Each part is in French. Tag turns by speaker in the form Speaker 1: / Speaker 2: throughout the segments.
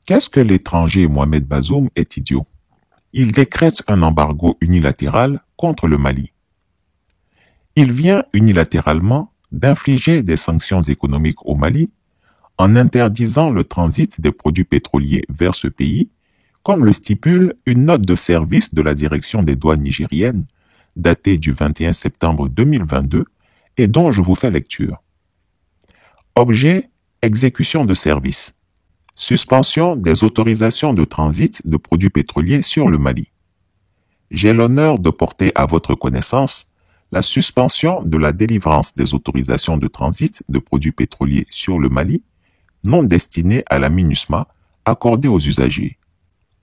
Speaker 1: Qu'est-ce que l'étranger Mohamed Bazoum est idiot? Il décrète un embargo unilatéral contre le Mali. Il vient unilatéralement d'infliger des sanctions économiques au Mali en interdisant le transit des produits pétroliers vers ce pays, comme le stipule une note de service de la direction des douanes nigériennes datée du 21 septembre 2022 et dont je vous fais lecture. Objet, exécution de service. Suspension des autorisations de transit de produits pétroliers sur le Mali. J'ai l'honneur de porter à votre connaissance la suspension de la délivrance des autorisations de transit de produits pétroliers sur le Mali non destinées à la MINUSMA accordées aux usagers.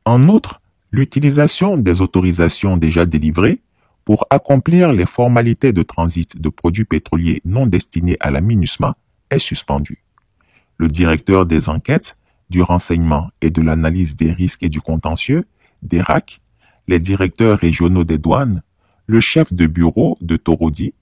Speaker 1: En outre, l'utilisation des autorisations déjà délivrées pour accomplir les formalités de transit de produits pétroliers non destinés à la MINUSMA est suspendue. Le directeur des enquêtes, du renseignement et de l'analyse des risques et du contentieux, DERAC, les directeurs régionaux des douanes, le chef de bureau de Torodi,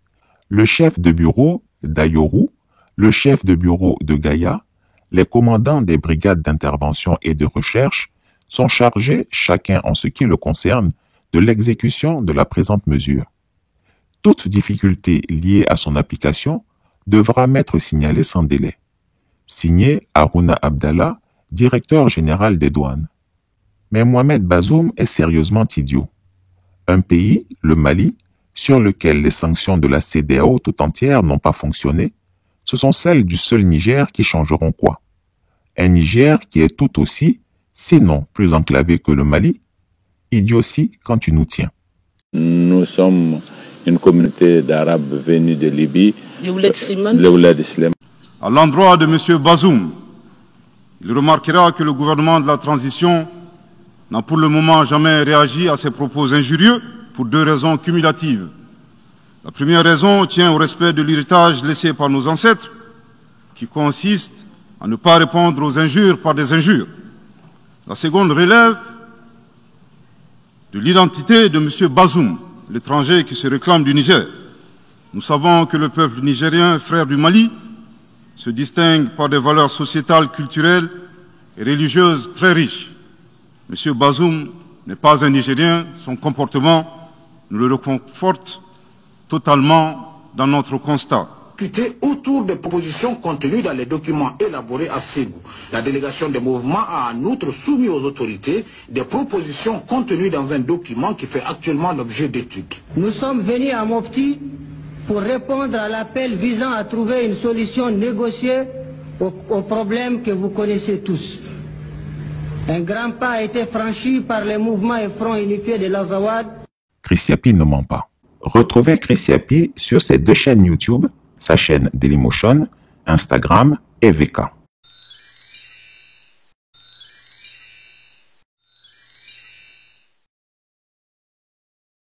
Speaker 1: le chef de bureau d'Ayoru, le chef de bureau de Gaïa, les commandants des brigades d'intervention et de recherche sont chargés, chacun en ce qui le concerne, de l'exécution de la présente mesure. Toute difficulté liée à son application devra m'être signalée sans délai. Signé Harouna Abdallah, directeur général des douanes. Mais Mohamed Bazoum est sérieusement idiot. Un pays, le Mali, sur lequel les sanctions de la CEDEAO tout entière n'ont pas fonctionné, ce sont celles du seul Niger qui changeront quoi? Un Niger qui est tout aussi, sinon plus enclavé que le Mali, idiotie quand tu nous tiens.
Speaker 2: Nous sommes une communauté d'Arabes venus de Libye.
Speaker 3: À l'endroit de M. Bazoum, il remarquera que le gouvernement de la transition n'a pour le moment jamais réagi à ces propos injurieux pour deux raisons cumulatives. La première raison tient au respect de l'héritage laissé par nos ancêtres, qui consiste à ne pas répondre aux injures par des injures. La seconde relève de l'identité de M. Bazoum, l'étranger qui se réclame du Niger. Nous savons que le peuple nigérien, frère du Mali, se distingue par des valeurs sociétales, culturelles et religieuses très riches. M. Bazoum n'est pas un Nigérien, son comportement nous le reconforte totalement dans notre constat.
Speaker 4: Autour des propositions contenues dans les documents élaborés à Ségou. La délégation des mouvements a en outre soumis aux autorités des propositions contenues dans un document qui fait actuellement l'objet d'études.
Speaker 5: Nous sommes venus à Mopti pour répondre à l'appel visant à trouver une solution négociée aux problèmes que vous connaissez tous. Un grand pas a été franchi par les mouvements et fronts unifiés de l'Azawad.
Speaker 1: Chris Yapi ne ment pas. Retrouvez Chris Yapi sur ses deux chaînes YouTube, sa chaîne Dailymotion, Instagram et VK.